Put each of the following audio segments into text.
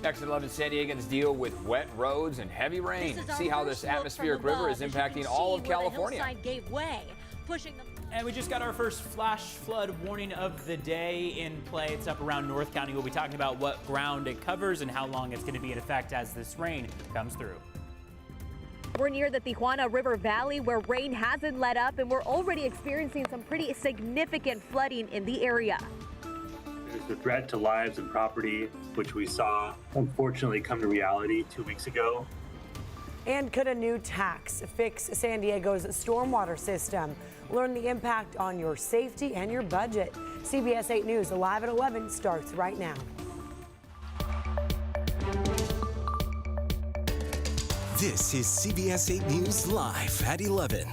Next at 11, San Diegans deal with wet roads and heavy rain. See how this atmospheric river is impacting all of California. The hillside gave way, pushing them. And we just got our first flash flood warning of the day in play. It's up around North County. We'll be talking about what ground it covers and how long it's going to be in effect as this rain comes through. We're near the Tijuana River Valley where rain hasn't let up, and we're already experiencing some pretty significant flooding in the area. There's the threat to lives and property, which we saw unfortunately come to reality 2 weeks ago. And could a new tax fix San Diego's stormwater system? Learn the impact on your safety and your budget. CBS 8 News Alive at 11 starts right now. This is CBS 8 News Live at 11.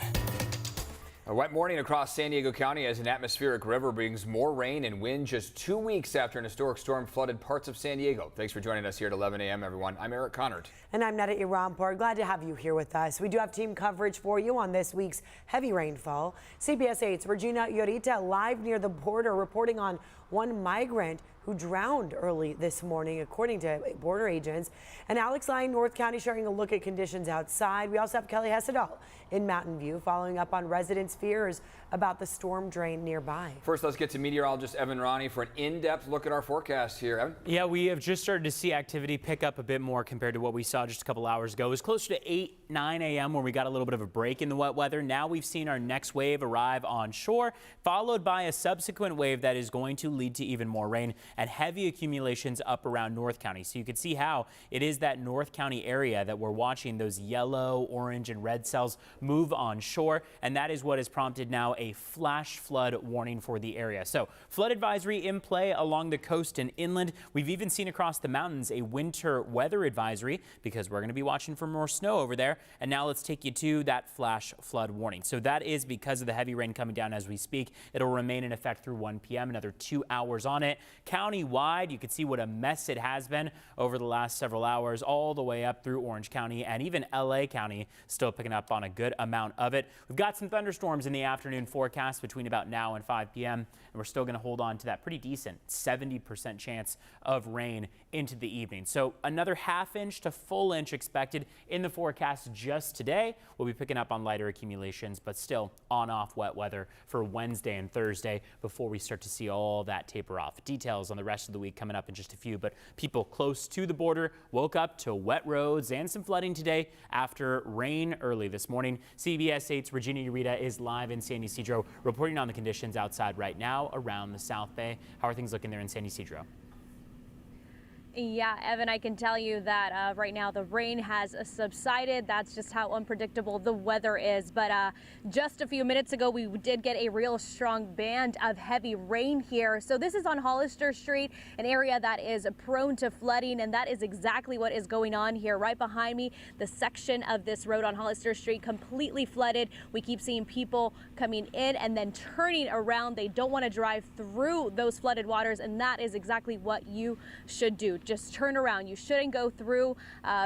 A wet morning across San Diego County as an atmospheric river brings more rain and wind just 2 weeks after an historic storm flooded parts of San Diego. Thanks for joining us here at 11 a.m., everyone. I'm Eric Connert. And I'm Neda Iranpour. Glad to have you here with us. We do have team coverage for you on this week's heavy rainfall. CBS 8's Regina Yorita live near the border reporting on one migrant who drowned early this morning, according to border agents. And Alex Lyon, North County, sharing a look at conditions outside. We also have Kelly Hessedal in Mountain View, following up on residents' fears about the storm drain nearby. First, let's get to meteorologist Evan Ronnie for an in-depth look at our forecast here. Evan? Yeah, we have just started to see activity pick up a bit more compared to what we saw just a couple hours ago. It was closer to 8, 9 a.m. when we got a little bit of a break in the wet weather. Now we've seen our next wave arrive on shore, followed by a subsequent wave that is going to lead to even more rain and heavy accumulations up around North County. So you can see how it is that North County area that we're watching those yellow, orange, and red cells move on shore, and that is what has prompted now a flash flood warning for the area. So flood advisory in play along the coast and inland. We've even seen across the mountains a winter weather advisory because we're going to be watching for more snow over there. And now let's take you to that flash flood warning. So that is because of the heavy rain coming down as we speak. It'll remain in effect through 1 p.m., another 2 hours on it. County-wide, you can see what a mess it has been over the last several hours, all the way up through Orange County and even LA County, still picking up on a good amount of it. We've got some thunderstorms in the afternoon forecast between about now and 5 p.m. and we're still going to hold on to that pretty decent 70% chance of rain into the evening. So another ½ inch to full inch expected in the forecast just today. We'll be picking up on lighter accumulations, but still on-off wet weather for Wednesday and Thursday before we start to see all that taper off. Details on the rest of the week coming up in just a few, but people close to the border woke up to wet roads and some flooding today after rain early this morning. CBS 8's Regina Yorita is live in San Ysidro reporting on the conditions outside right now around the South Bay. How are things looking there in San Ysidro? Yeah, Evan, I can tell you that right now the rain has subsided. That's just how unpredictable the weather is. But just a few minutes ago, we did get a real strong band of heavy rain here. So this is on Hollister Street, an area that is prone to flooding, and that is exactly what is going on here. Right behind me, the section of this road on Hollister Street completely flooded. We keep seeing people coming in and then turning around. They don't want to drive through those flooded waters, and that is exactly what you should do. Just turn around. You shouldn't go through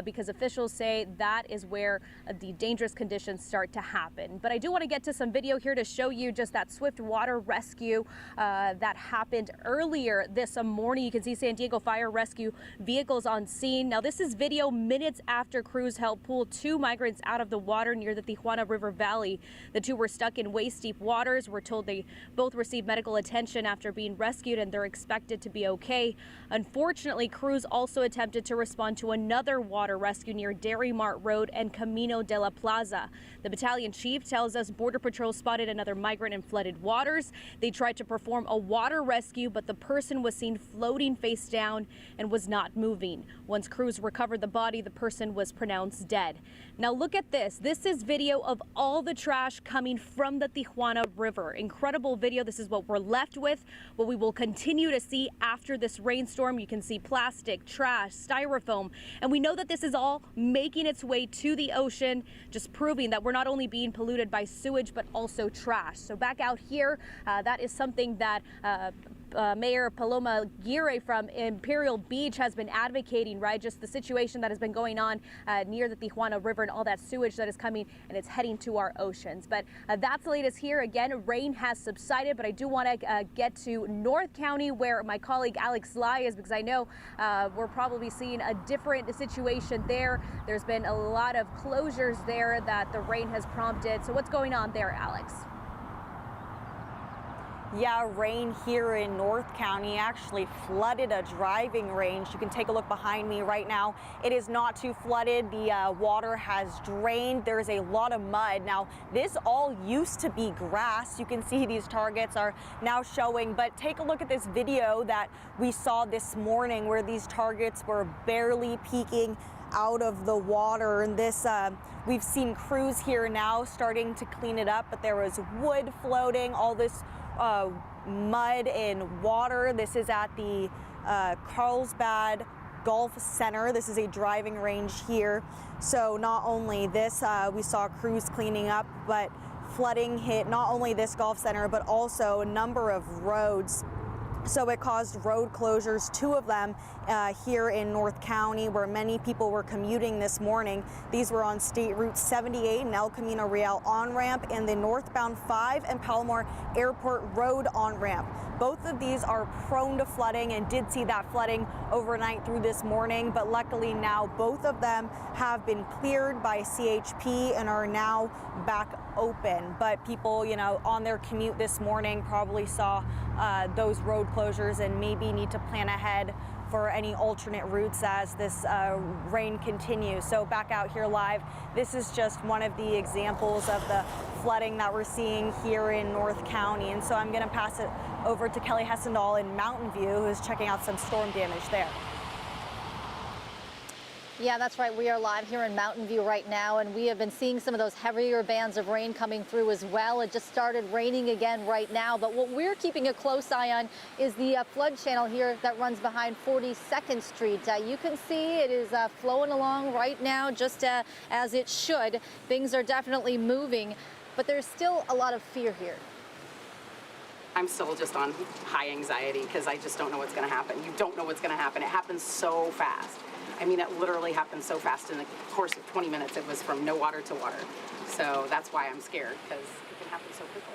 because officials say that is where the dangerous conditions start to happen. But I do want to get to some video here to show you just that swift water rescue that happened earlier this morning. You can see San Diego Fire Rescue vehicles on scene. Now this is video minutes after crews helped pull 2 migrants out of the water near the Tijuana River Valley. The 2 were stuck in waist-deep waters. We're told they both received medical attention after being rescued and they're expected to be okay. Unfortunately, crews also attempted to respond to another water rescue near Dairy Mart Road and Camino de la Plaza. The battalion chief tells us Border Patrol spotted another migrant in flooded waters. They tried to perform a water rescue, but the person was seen floating face down and was not moving. Once crews recovered the body, the person was pronounced dead. Now look at this. This is video of all the trash coming from the Tijuana River. Incredible video. This is what we're left with, what we will continue to see after this rainstorm. You can see plastic, trash, styrofoam, and we know that this is all making its way to the ocean, just proving that we're not only being polluted by sewage but also trash. So back out here, that is something that Mayor Paloma Aguirre from Imperial Beach has been advocating, right, just the situation that has been going on near the Tijuana River and all that sewage that is coming and it's heading to our oceans. But that's the latest here. Again, rain has subsided, but I do want to get to North County where my colleague Alex Lai is, because I know we're probably seeing a different situation there. There's been a lot of closures there that the rain has prompted. So what's going on there, Alex? Yeah, rain here in North County actually flooded a driving range. You can take a look behind me right now. It is not too flooded. The water has drained. There's a lot of mud. Now, this all used to be grass. You can see these targets are now showing, but take a look at this video that we saw this morning where these targets were barely peeking out of the water. And this, we've seen crews here now starting to clean it up, but there was wood floating, all this mud and water. This is at the Carlsbad Golf Center. This is a driving range here. So not only this, we saw crews cleaning up, but flooding hit not only this golf center, but also a number of roads. So it caused road closures, 2 of them here in North County, where many people were commuting this morning. These were on State Route 78 and El Camino Real on-ramp and the northbound 5 and Palomar Airport Road on-ramp. Both of these are prone to flooding and did see that flooding overnight through this morning, but luckily now both of them have been cleared by CHP and are now back open. But people, you know, on their commute this morning probably saw those road closures and maybe need to plan ahead for any alternate routes as this rain continues. So back out here live, this is just one of the examples of the flooding that we're seeing here in North County. And so I'm going to pass it over to Kelly Hessendahl in Mountain View, who's checking out some storm damage there. Yeah, that's right. We are live here in Mountain View right now, and we have been seeing some of those heavier bands of rain coming through as well. It just started raining again right now, but what we're keeping a close eye on is the flood channel here that runs behind 42nd Street. You can see it is flowing along right now just as it should. Things are definitely moving, but there's still a lot of fear here. I'm still just on high anxiety because I just don't know what's going to happen. You don't know what's going to happen. It happens so fast. I mean, it literally happened so fast in the course of 20 minutes. It was from no water to water. So that's why I'm scared, because it can happen so quickly.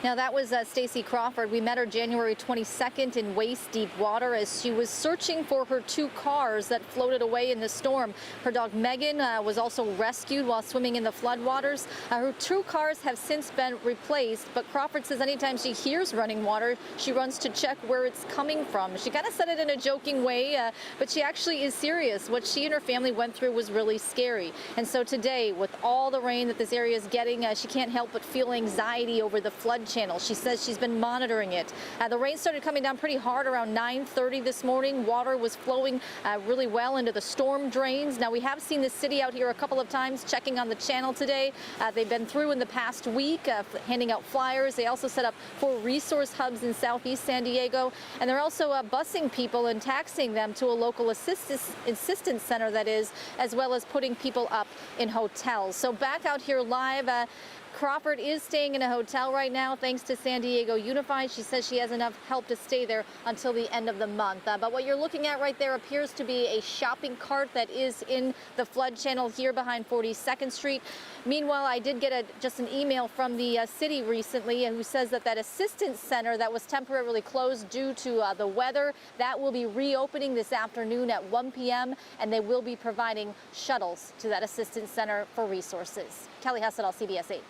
Now that was Stacy Crawford. We met her January 22nd in waist-deep water as she was searching for her 2 cars that floated away in the storm. Her dog Megan was also rescued while swimming in the floodwaters. Her 2 cars have since been replaced, but Crawford says anytime she hears running water, she runs to check where it's coming from. She kind of said it in a joking way, but she actually is serious. What she and her family went through was really scary. And so today, with all the rain that this area is getting, she can't help but feel anxiety over the flood channel. She says she's been monitoring it. The rain started coming down pretty hard around 9:30 this morning. Water was flowing really well into the storm drains. Now we have seen the city out here a couple of times checking on the channel today. They've been through in the past week handing out flyers. They also set up 4 resource hubs in southeast San Diego, and they're also busing people and taxiing them to a local assistance center, that is, as well as putting people up in hotels. So back out here live, Crawford is staying in a hotel right now thanks to San Diego Unified. She says she has enough help to stay there until the end of the month. But what you're looking at right there appears to be a shopping cart that is in the flood channel here behind 42nd Street. Meanwhile, I did get just an email from the city recently who says that assistance center that was temporarily closed due to the weather, that will be reopening this afternoon at 1 p.m. and they will be providing shuttles to that assistance center for resources. Kelly Hessendahl, CBS 8.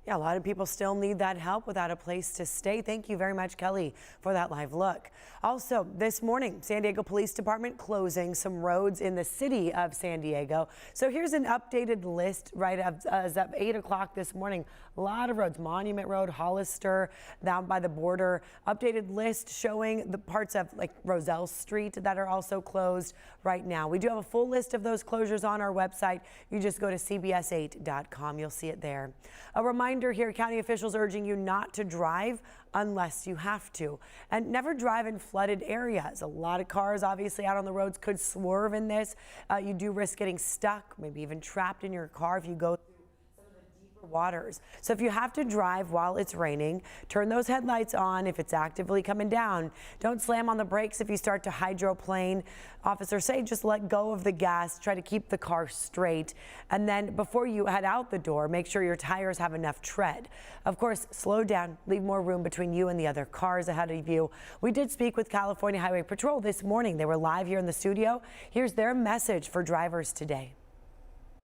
Yeah, a lot of people still need that help without a place to stay. Thank you very much, Kelly, for that live look. Also, this morning, San Diego Police Department closing some roads in the city of San Diego. So here's an updated list right as of 8 o'clock this morning. A lot of roads, Monument Road, Hollister, down by the border. Updated list showing the parts of like Roselle Street that are also closed right now. We do have a full list of those closures on our website. You just go to cbs8.com. You'll see it there. A reminder here, county officials urging you not to drive unless you have to, and never drive in flooded areas. A lot of cars obviously out on the roads could swerve in this. You do risk getting stuck, maybe even trapped in your car if you go through some of the deeper waters. So if you have to drive while it's raining, turn those headlights on if it's actively coming down. Don't slam on the brakes if you start to hydroplane. Officers say just let go of the gas, try to keep the car straight. And then before you head out the door, make sure your tires have enough tread. Of course, slow down, leave more room between you and the other cars ahead of you. We did speak with California Highway Patrol this morning. They were live here in the studio. Here's their message for drivers today.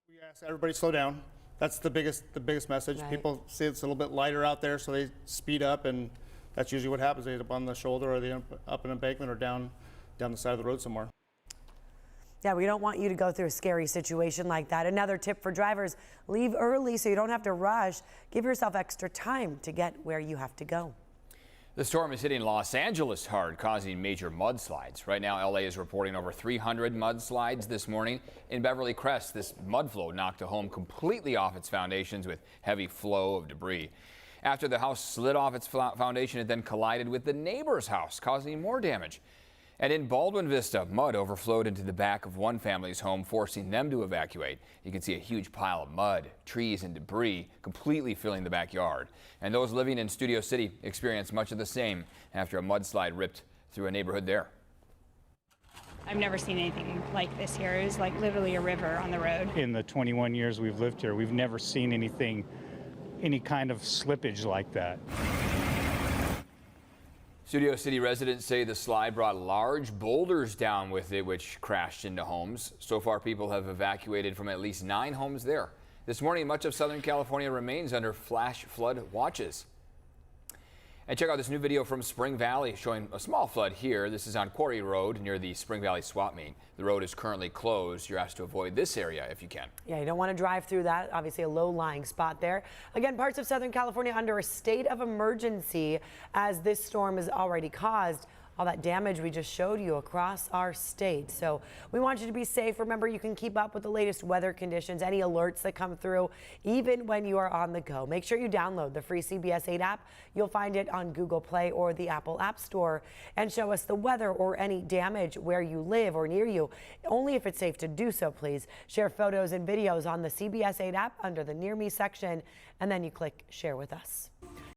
We ask everybody to slow down. That's the biggest message. Right. People see it's a little bit lighter out there, so they speed up, and that's usually what happens. They end up on the shoulder, or they end up an embankment, or down the side of the road somewhere. Yeah, we don't want you to go through a scary situation like that. Another tip for drivers, leave early so you don't have to rush. Give yourself extra time to get where you have to go. The storm is hitting Los Angeles hard, causing major mudslides. Right now, LA is reporting over 300 mudslides this morning. In Beverly Crest, this mud flow knocked a home completely off its foundations with heavy flow of debris. After the house slid off its foundation, it then collided with the neighbor's house, causing more damage. And in Baldwin Vista, mud overflowed into the back of one family's home, forcing them to evacuate. You can see a huge pile of mud, trees, and debris completely filling the backyard. And those living in Studio City experienced much of the same after a mudslide ripped through a neighborhood there. I've never seen anything like this here. It was like literally a river on the road. In the 21 years we've lived here, we've never seen any kind of slippage like that. Studio City residents say the slide brought large boulders down with it, which crashed into homes. So far, people have evacuated from at least 9 homes there. This morning, much of Southern California remains under flash flood watches. And check out this new video from Spring Valley showing a small flood here. This is on Quarry Road near the Spring Valley swap meet. The road is currently closed. You're asked to avoid this area if you can. Yeah, you don't want to drive through that. Obviously a low-lying spot there. Again, parts of Southern California under a state of emergency as this storm has already caused all that damage we just showed you across our state. So we want you to be safe. Remember, you can keep up with the latest weather conditions, any alerts that come through, even when you are on the go. Make sure you download the free CBS 8 app. You'll find it on Google Play or the Apple App Store, and show us the weather or any damage where you live or near you. Only if it's safe to do so, please. Share photos and videos on the CBS 8 app under the Near Me section, and then you click Share with Us.